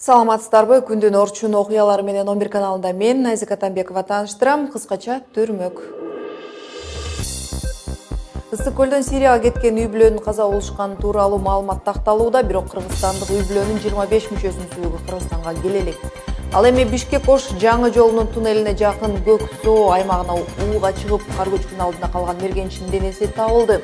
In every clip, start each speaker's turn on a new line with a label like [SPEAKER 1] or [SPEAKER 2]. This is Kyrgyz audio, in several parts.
[SPEAKER 1] Саламатсыздарбы, күндүн орчун окуялары менен 11 каналында мен Найза Атамбекова тааныштырам. Кыскача төрмөк. Ысык көлдөн Сирияга кеткен үй бүлөнүн каза болушканы тууралуу маалымат такталууда, бирок кыргызстандык үй бүлөнүн 25 мүчөсүнүн сүйүгү Кыргызстанга келе элек. Ал эми Бишкек-Ош жаңы жолунун туннелине жакын Көк-Соо аймагына ууга чыгып, кар көчкүнүн алдында калган мергенчинин денеси табылды.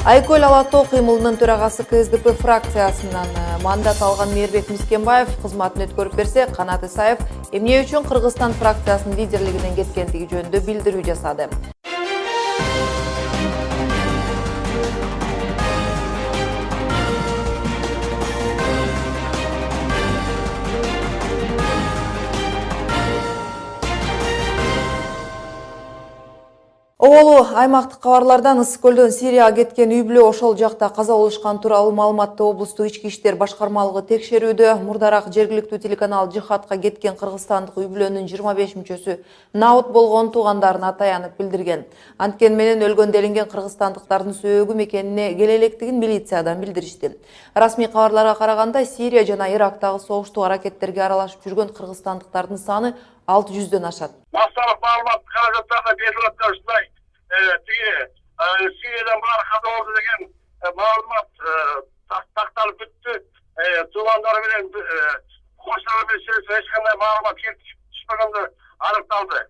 [SPEAKER 1] Айкөл Ала-Тоо кыймылынын төрагасы КСДП фракциясынан мандат алган Мээрбек Мискенбаев кызматын өткөрүп берсе, Канат Исаев эмне үчүн Кыргызстан фракциясынын лидерлигинен кеткендиги жөнүндө билдирүү жасады. Оолу аймактык кабарлардан ысык көлдөн Сирияга кеткен үй бүлө ошол жакта каза болушкан тууралуу маалыматты облустук ички иштер башкармалыгы текшерүүдө. Мурдараак жергиликтүү телеканал Жихадка кеткен кыргызстандык үй бүлөнүн 25 мүчөсү наут болгон туугандарына таянып билдирген. Анткени менен өлгөн делинген кыргызстандыктардын сөөгү мекенине келе электигин милициядан билдиришти. Расмий кабарларга караганда, Сирия жана Ирактагы согуштук аракеттерге аралашып жүргөн кыргызстандыктардын саны 600дөн ашат.
[SPEAKER 2] Массалык маалымат каражаттарына берилип ушундай Сириядан баары каза болду деген маалымат такталып бүттү. Туугандары менен коштор менен эч кандай маалымат келип түшпөгөндөр аныкталды.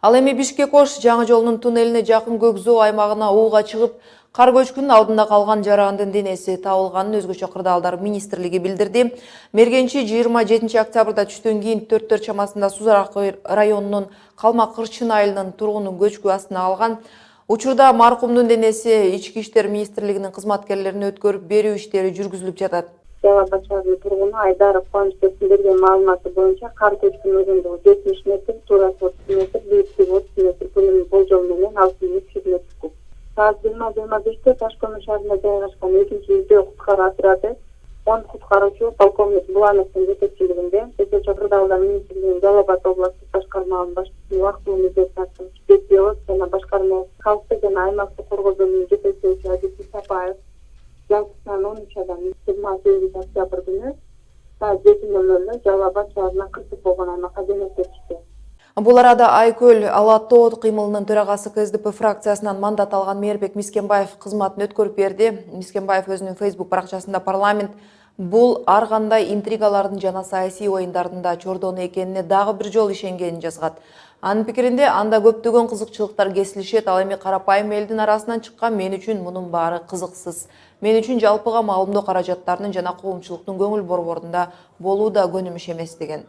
[SPEAKER 1] Ал эми Бишкек-Ош жаңы жолунун туннелине жакын Көк-Соо аймагына ууга чыгып, кар көчкүнүн алдында калган жарандын денеси табылганын өзгөчө кырдаалдар министрлиги билдирди. Мергенчи 27 октябрда түштөн кийин 4 чамасында Сузарак районунун Калмак Кырчын айылынын тургуну көчкү астына алган. Учурда маркумдун денеси Ички иштер министрлигинин кызматкерлерине өткөрүп берүү иштери жүргүзүлүп жатат.
[SPEAKER 3] Жалаба шаарынын тургуну Айдаров Кубанычбектин берген маалыматы боюнча кар көчкүнүнүн узундугу 70 метр, туурасы 30 метр, бийиктиги 30 метр күнүнүн болжол менен 6 метр. Саат 20:25 Ташкөмүр шаарында жайгашкан 2-үздө куткаруу отряды 10 куткаруучу полковник Булановдун жетекчилигинде Төтөчү кырдаалдар министрлигинин Жалал-Абад областык башкармалыгынын башчысы вактылуу милдет Бекбиев жана башкарма калкты жана аймактык коргоо бөлүмүнүн жетекчиси Адил Сапаев жалпысынан 13 адам 28 октябрь күнү саат 7:00 Жалал-Абад шаарына кырсык болгон аймакка жөнөтүлдү.
[SPEAKER 1] Бул арада Айкөл Ала-Тоо кыймылынын төрагасы КСДП фракциясынан мандат алган Мээрбек Мискенбаев кызматын өткөрүп берди. Мискенбаев өзүнүн Facebook баракчасында парламент бул ар кандай интригалардын жана саясий оюндардын да чордону экенине дагы бир жолу ишенгенин жазгат. Анын пикиринде, анда көптөгөн кызыкчылыктар кесилишет, ал эми карапайым элдин арасынан чыккан мен үчүн мунун баары кызыксыз. Мен үчүн жалпыга маалымдоо каражаттарынын жана коомчулуктун көңүл борборунда болуу да көнүмүш эмес деген.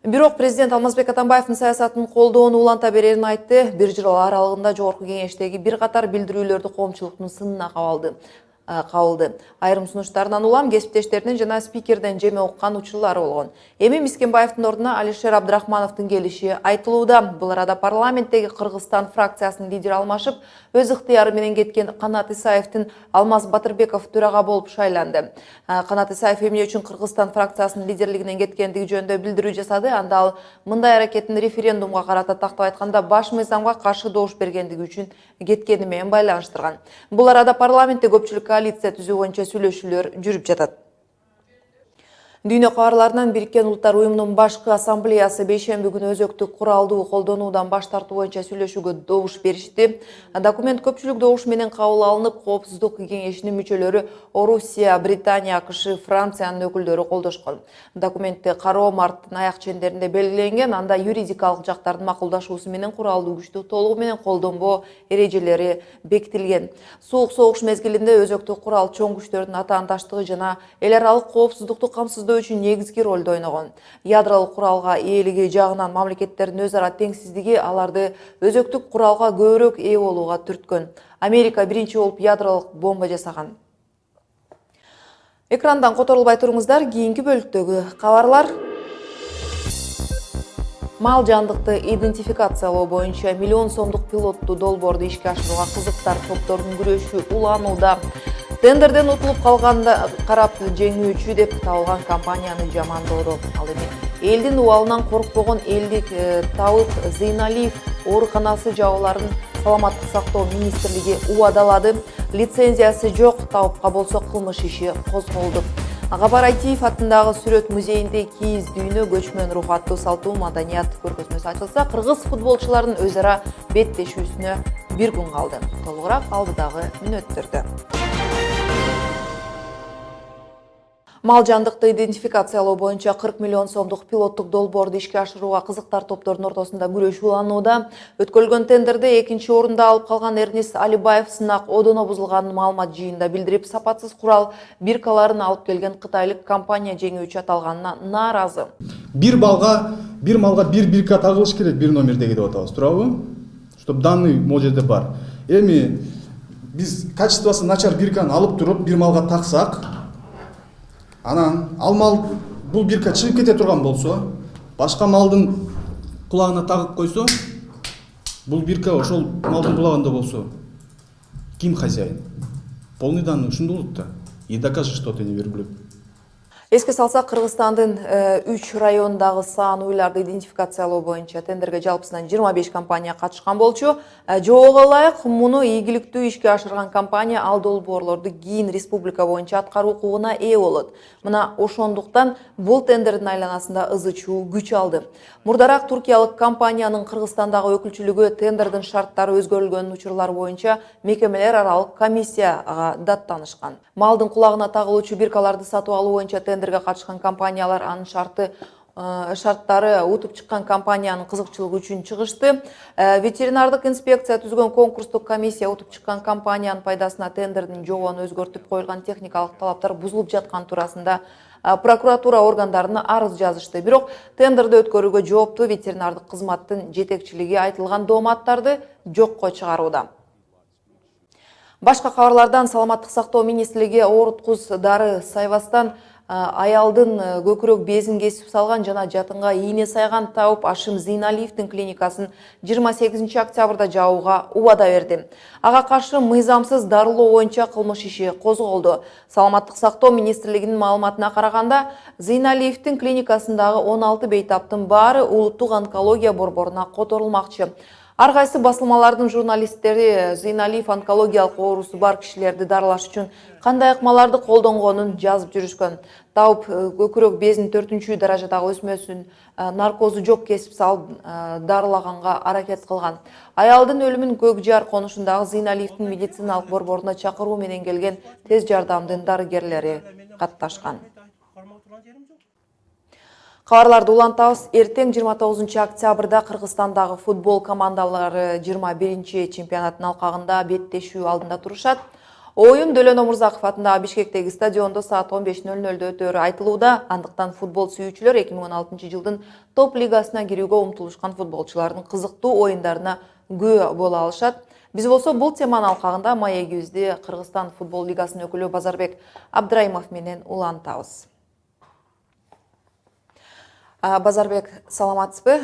[SPEAKER 1] Бирок президент Алмазбек Атамбаевдин саясатын колдоону уланта берерин айтты. Бир жыл аралыгында жогорку кеңештеги бир катар билдирүүлөрдү коомчулуктун сынына кабылды. Айрым сунуштарынан улам кесиптештеринен жана спикерден жеме уккан учурлары болгон. Эми Мискенбаевдин ордуна Алишер Абдрахмановдун келиши айтылууда. Бул арада парламенттеги Кыргызстан фракциясынын лидери алмашып, өз ыктыяры менен кеткен Канат Исаевдин Алмаз Батырбеков төрага болуп шайланды. Канат Исаев эмне үчүн Кыргызстан фракциясынын лидерлигинен кеткендиги жөнүндө билдирүү жасады. Анда ал мындай аракеттин референдумга карата тактап айтканда баш мыйзамга каршы добуш бергендиги үчүн кеткени менен байланыштырган. Бул арада парламентте көпчүлүк коалиция түзүү боюнча сүйлөшүүлөр жүрүп жатат. Дүйнө кабарларынан Бириккен Улуттар Уюмунун башкы ассамблеясы бейшемби күнү өзөктүк куралдуу колдонуудан баш тартуу боюнча сүйлөшүүгө добуш беришти. Документ көпчүлүк добуш менен кабыл алынып, Коопсуздук кеңешинин мүчөлөрү Орусия, Британия, АКШ, Франциянын өкүлдөрү колдошкон. Документти кароо марттын аяк чендеринде белгиленген, анда юридикалык жактардын макулдашуусу менен куралдуу күчтү толугу менен колдонбоо эрежелери бекитилген. Суук согуш мезгилинде өзөктүк курал чоң күчтөрдүн атаандаштыгы жана эл аралык коопсуздукту камсыздоо үчүн негизги ролду ойногон. Ядролук куралга ээлиги жагынан мамлекеттердин өз ара теңсиздиги аларды өзөктүк куралга көбүрөөк ээ болууга түрткөн. Америка биринчи болуп ядролук бомба жасаган. Экрандан которулбай туруңуздар, кийинки бөлүктөгү кабарлар. Мал жандыкты идентификациялоо боюнча миллион сомдук пилоттуу долбоорду ишке ашырууга кызыктар топтордун күрөшү уланууда. Тендерден утулуп калганда карап жеңүүчү деп табылган компанияны жамандоодо. Ал эми элдин убалынан коркпогон элдик Табык Зыйналиев ооруканасы жабууларын Саламаттык сактоо министрлиги убадалады. Лицензиясы жок, табыпка болсо кылмыш иши козголду. Агабар Айтиев атындагы Сүрөт музейинде кийиз дүйнө көчмөн рух аттуу салтуу маданият көргөзмөсү ачылса, кыргыз футболчулардын өз ара беттешүүсүнө бир күн калды. Толугураак алдыдагы мүнөттөрдө. Мал жандыкты идентификациялоо боюнча 40 миллион сомдук пилоттук долбоорду ишке ашырууга кызыктар топтордун ортосунда күрөш уланууда. Өткөрүлгөн тендерде 2-орунду алып калган Эрнис Алибаев сынак одоно бузулганын маалымат жыйында билдирип, сапатсыз курал биркаларын алып келген кытайлык компания жеңүүчү аталганына нааразы.
[SPEAKER 4] Бир малга бир бирка тагылыш керек, бир номердеги деп атабыз, туурабы? Чтоб данный могул жерде бар. Эми биз качествосы начар бирканы алып туруп, бир малга таксак, анан ал мал бул бирка чыгып кете турган болсо, башка малдын кулагына тагып койсо, бул бирка ошол малдын кулагында болсо, ким хозяин? Полный данный ушунда болот да. И докажи, что ты не верблюд.
[SPEAKER 1] Эске салсак, Кыргызстандын 3 райондагы саан уйларды идентификациялоо боюнча тендерге жалпысынан 25 компания катышкан болчу. Жоого ылайык муну ийгиликтүү ишке ашырган компания ал долбоорлорду кийин республика боюнча аткаруу укугуна ээ болот. Мына ошондуктан бул тендердин айланасында ызы-чуу күч алды. Мурдараак туркиялык компаниянын Кыргызстандагы өкүлчүлүгү тендердин шарттары өзгөрүлгөн учурлар боюнча мекемелер аралык комиссияга даттанышкан. Малдын кулагына тагылуучу биркаларды сатып алуу боюнча тендерге катышкан компаниялар анын шарттары утуп чыккан компаниянын кызыкчылыгы үчүн чыгышты. Ветеринардык инспекция түзгөн конкурстук комиссия утуп чыккан компаниянын пайдасына тендердин жобону өзгөртүп коюлган техникалык талаптар бузулуп жаткан туурасында прокуратура органдарына арыз жазышты. Бирок тендерди өткөрүүгө жооптуу ветеринардык кызматтын жетекчилиги айтылган дооматтарды жокко чыгарууда. Башка кабарлардан Саламаттык сактоо министрлиги ооруткуз дары сайбастан аялдын көкүрөк безин кесип салган жана жатынга ийне сайган тауып Ашим Зейналиевдин клиникасын 28 октябрда жабууга убада берди. Ага каршы мыйзамсыз дарылоо боюнча кылмыш иши козголду. Саламаттык сактоо министрлигинин маалыматына караганда, Зейналиевдин клиникасындагы 16 бейтаптын баары улуттук онкология борборуна которулмакчы. Ар кайсы басылмалардын журналисттери Зейналиев онкологиялык оорусу бар кишилерди дарылаш үчүн кандай ыкмаларды колдонгонун жазып жүрүшкөн. Тауып көкүрөк безин 4-даражадагы өсмөсүн наркозу жок кесип салып дарылаганга аракет кылган. Аялдын өлүмүн Көк Жар конушундагы Зейналиевдин медициналык борборуна чакыруу менен келген тез жардамдын дарыгерлери катташкан. Кабарларды улантабыз. Эртең 29 октябрда Кыргызстандагы футбол командалары 21 чемпионаттын алкагында беттешүү алдында турушат. Оюн Дөлөн Омурзаков атындагы Бишкектеги стадиондо саат 15:00 өтөөрү айтылууда. Андыктан футбол сүйүүчүлөр 2016 жылдын топ лигасына кирүүгө умтулушкан футболчулардын кызыктуу оюндарына күбө боло алышат. Биз болсо бул теманын алкагында маегибизди Кыргызстан футбол лигасынын өкүлү Базарбек Абдрайымов менен улантабыз. Базарбек, саламатсызбы?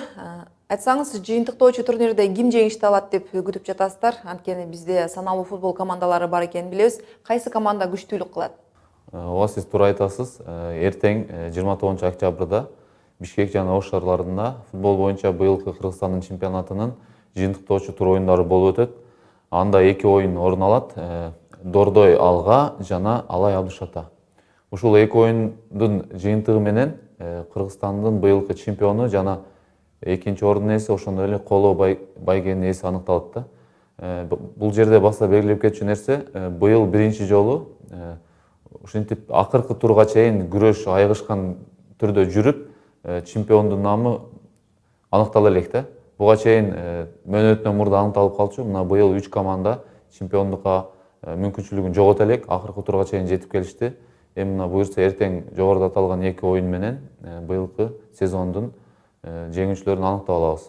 [SPEAKER 1] Айтсаңыз, жыйынтыктоочу турнирде ким жеңишти алат деп күтүп жатасыздар? Анткени бизде саналуу футбол командалары бар экенин билебиз. Кайсы команда күчтүүлүк кылат?
[SPEAKER 5] Ооба, сиз туура айтасыз. Эртең 29 октябрда Бишкек жана Ош шаарларында футбол боюнча быйылкы Кыргызстандын чемпионатынын жыйынтыктоочу тур оюндары болуп өтөт. Анда 2 оюн орун алат. Дордой Алга жана Алай Абдышата. Ушул 2 оюндун жыйынтыгы менен Кыргызстандын быйылкы чемпиону жана 2-ордун ээси, ошондой эле Коло Байгенин ээси аныкталат да. Бул жерде баса белгилеп кетчү нерсе, быйыл биринчи жолу ушинтип акыркы турга чейин күрөш айыгышкан түрдө жүрүп, чемпиондун намы аныктала элек да. Буга чейин мөөнөтүнөн мурда аныкталып калчу. Мына быйыл 3 команда чемпиондукка мүмкүнчүлүгүн жогото элек, акыркы турга чейин жетип келишти. Эми мына буюрса эртең жогоруда аталган 2 оюн менен быйылкы сезондун жеңүүчүлөрүн аныктап алабыз.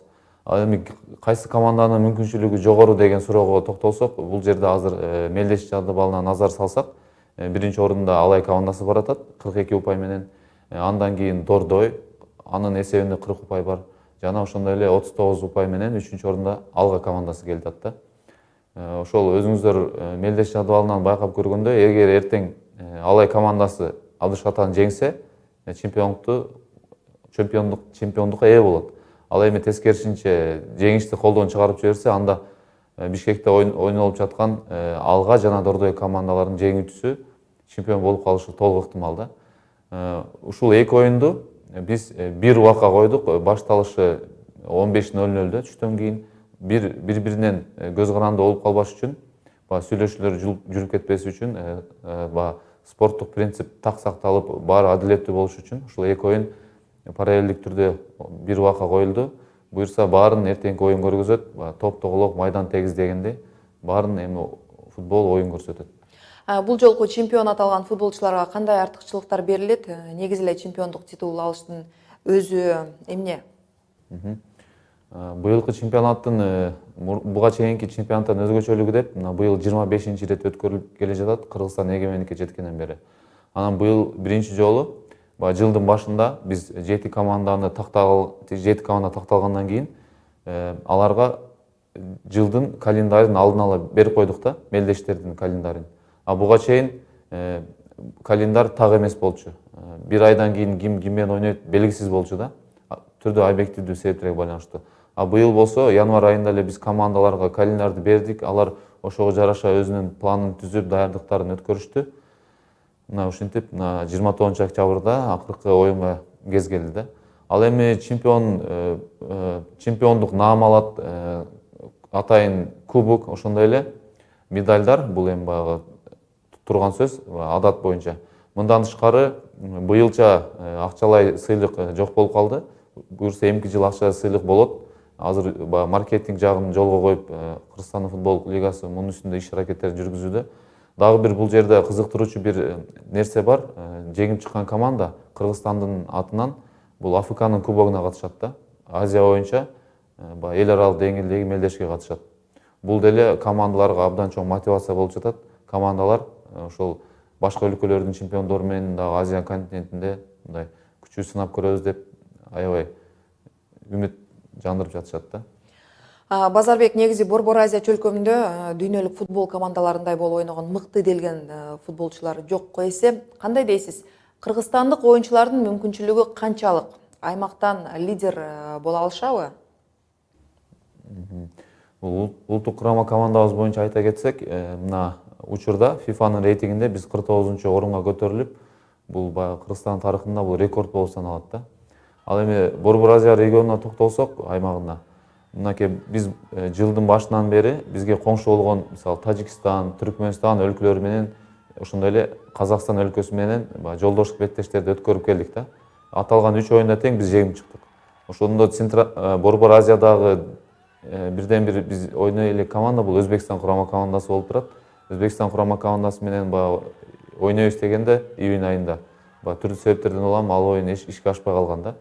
[SPEAKER 5] Ал эми кайсы команданын мүмкүнчүлүгү жогору деген суроого токтолсок, бул жерде азыр мелдеш жадыбалына назар салсак, биринчи орунда Алай командасы баратат 42 упай менен. Андан кийин Дордой, анын эсебинде 40 упай бар. Жана ошондой эле 39 упай менен 3-орунда орунда Алга командасы келатат да. Ошол өзүңүздөр мелдеш жадыбалынан байкап көргөндөй, эгер эртең Алай командасы Абдышатаны жеңсе, чемпиондукка ээ болот. Ал эми тескерисинче жеңишти колдон чыгарып жиберсе, анда Бишкекте ойнолуп жаткан Алга жана Дордой командаларынын жеңүүчүсү чемпион болуп калышы толук ыктымал да. Ушул эки оюнду биз бир убакка койдук. Башталышы 15:00 түштөн кийин бири-биринен көз каранды болуп калбаш үчүн, сүйлөшүүлөр жүрүп кетпеси үчүн, спорттук принцип так сакталып, баары адилеттүү болуш үчүн ушул эки оюн параллелдик түрдө бир убакка коюлду. Буюрса баарын эртеңки оюн көргөзөт, топ тоголок, майдан тегиз дегендей, баарын эми футбол оюн көрсөтөт.
[SPEAKER 1] Бул жолку чемпионат алган футболчуларга кандай артыкчылыктар берилет? Негизи эле чемпиондук титул алыштын өзү эмне?
[SPEAKER 5] Быйылкы чемпионаттын буга чейинки чемпионаттан өзгөчөлүгү деп, быйыл 25-рет өткөрүлүп келе жатат, Кыргызстан эгемендикке жеткенден бери. Анан быйыл биринчи жолу жылдын башында биз 7 команда такталгандан кийин аларга жылдын календарын алдын ала берип койдук да, мелдештердин календарын. Буга чейин календар так эмес болчу. Бир айдан кийин ким менен ойнойт белгисиз болчу да, түрдүү объективдүү себептерге байланыштуу. Быйыл болсо январь айында эле биз командаларга календарды бердик, алар ошого жараша өзүнүн планын түзүп, даярдыктарын өткөрүштү. Мына ушинтип 29 октябрда акыркы оюнга кез келди да. Ал эми чемпиондук наам алат, атайын кубок, ошондой эле медальдар, бул эми баягы турган сөз, адат боюнча. Мындан тышкары быйылча акчалай сыйлык жок болуп калды. Буюрса эмки жыл акчалай сыйлык болот. Азыр маркетинг жагын жолго коюп, Кыргызстандын футбол лигасы мунун үстүндө иш аракеттерин жүргүзүүдө. Дагы бир бул жерде кызыктыруучу бир нерсе бар. Жеңип чыккан команда Кыргызстандын атынан бул АФКнын кубогуна катышат да. Азия боюнча эл аралык деңгээлдеги мелдешке катышат. Бул деле командаларга абдан чоң мотивация болуп жатат. Командалар ошол башка өлкөлөрдүн чемпиондору менен дагы Азия континентинде мындай күчү сынап көрөбүз деп аябай үмүт жандырып жатышат да.
[SPEAKER 1] Базарбек, негизи Борбор Азия чөлкөмүндө дүйнөлүк футбол командаларындай болуп ойногон мыкты делген футболчулар жокко эсе. Кандай дейсиз? Кыргызстандык оюнчулардын мүмкүнчүлүгү канчалык? Аймактан лидер боло алышабы?
[SPEAKER 5] Улуттук курама командабыз боюнча айта кетсек, мына учурда ФИФАнын рейтингинде биз 49-орунга көтөрүлүп, бул Кыргызстан тарыхында бул рекорд болуп саналат да. Ал эми Борбор Азия регионуна токтолсок, аймагына, мынакей биз жылдын башынан бери бизге коңшу болгон, мисалы Тажикстан, Түркмөнстан өлкөлөрү менен, ошондой эле Казакстан өлкөсү менен жолдоштук беттештерди өткөрүп келдик да. Аталган 3 оюнда тең биз жеңип чыктык. Ошондо Борбор Азиядагы бирден бир биз ойной элек команда бул Өзбекстан курама командасы болуп турат. Өзбекстан курама командасы менен ойнойбуз дегенде июнь айында түрдүү себептерден улам ал оюн ишке ашпай калган да.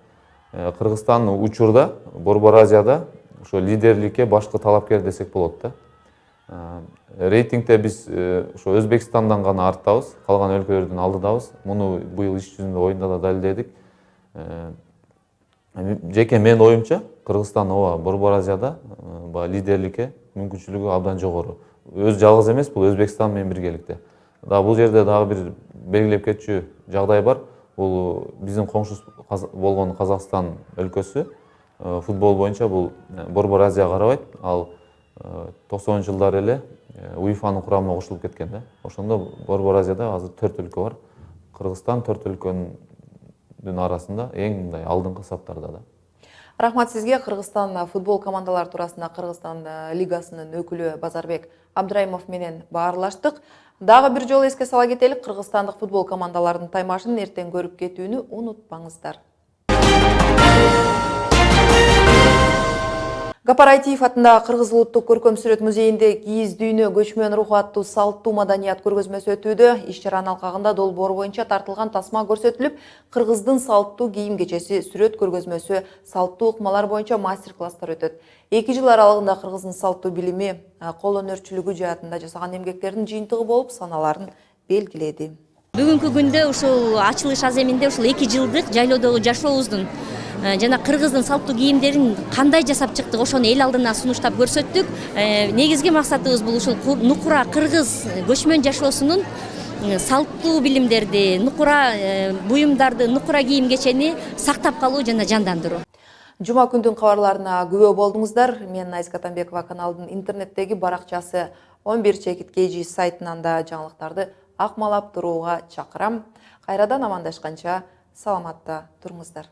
[SPEAKER 5] Кыргызстан учурда Борбор Азияда ошо лидерликке башкы талапкер десек болот да. Рейтингде биз ошо Өзбекстандан гана арттабыз, калган өлкөлөрдүн алдыдабыз. Муну быйыл иш жүзүндө оюнда да далилдедик. Жеке менин оюмча, Кыргызстан Борбор Азияда лидерликке мүмкүнчүлүгү абдан жогору. Өз жалгыз эмес, бул Өзбекстан менен биргеликте. Бул жерде дагы бир белгилеп кетчү жагдай бар. Бул биздин коңшу болгон Казакстан өлкөсү футбол боюнча бул Борбор Азия карабайт. Ал 90-жылдары эле УЕФАнын курамына кошулуп кеткен да. Ошондо Борбор Азияда азыр 4 өлкө бар. Кыргызстан 4 өлкөнүн арасында эң мындай алдыңкы саптарда да.
[SPEAKER 1] Рахмат сизге. Кыргызстан футбол командалары туурасында Кыргызстан лигасынын өкүлү Базарбек Абдрайымов менен баарлаштык. Дагы бир жолу эске сала кетелик, кыргызстандык футбол командаларынын таймашын эртең көрүп кетүүнү унутпаңыздар. Гапар Айтиев атындагы Кыргыз улуттук көркөм сүрөт музейинде кийиз дүйнө көчмөн руху аттуу салттуу маданият көргөзмөсү өтүүдө. Иш-чаранын алкагында долбоор боюнча тартылган тасма көрсөтүлүп, кыргыздын салттуу кийим кечеси, сүрөт көргөзмөсү, салттуу ыкмалар боюнча мастер-класстар өтөт. 2 жыл аралыгында кыргыздын салттуу билими, кол өнөрчүлүгү жаатында жасаган эмгектеринин жыйынтыгы болуп саналарын белгиледи.
[SPEAKER 6] Бүгүнкү күндө ушул ачылыш аземинде ушул 2 жылдык жайлоодогу жашообуздун жана кыргыздын салттуу кийимдерин кандай жасап чыктык, ошону эл алдына сунуштап көрсөттүк. Негизги максатыбыз бул ушул нукура кыргыз көчмөн жашоосунун салттуу билимдерди, нукура буюмдарды, нукура кийим кечени сактап калуу жана жандандыруу.
[SPEAKER 1] Жума күндүн кабарларына күбө болдуңуздар. Мен Айзка Атамбекова, каналдын интернеттеги баракчасы 11 чекит KG сайтынан да жаңылыктарды акмалап турууга чакырам. Кайрадан амандашканча саламатта туруңуздар.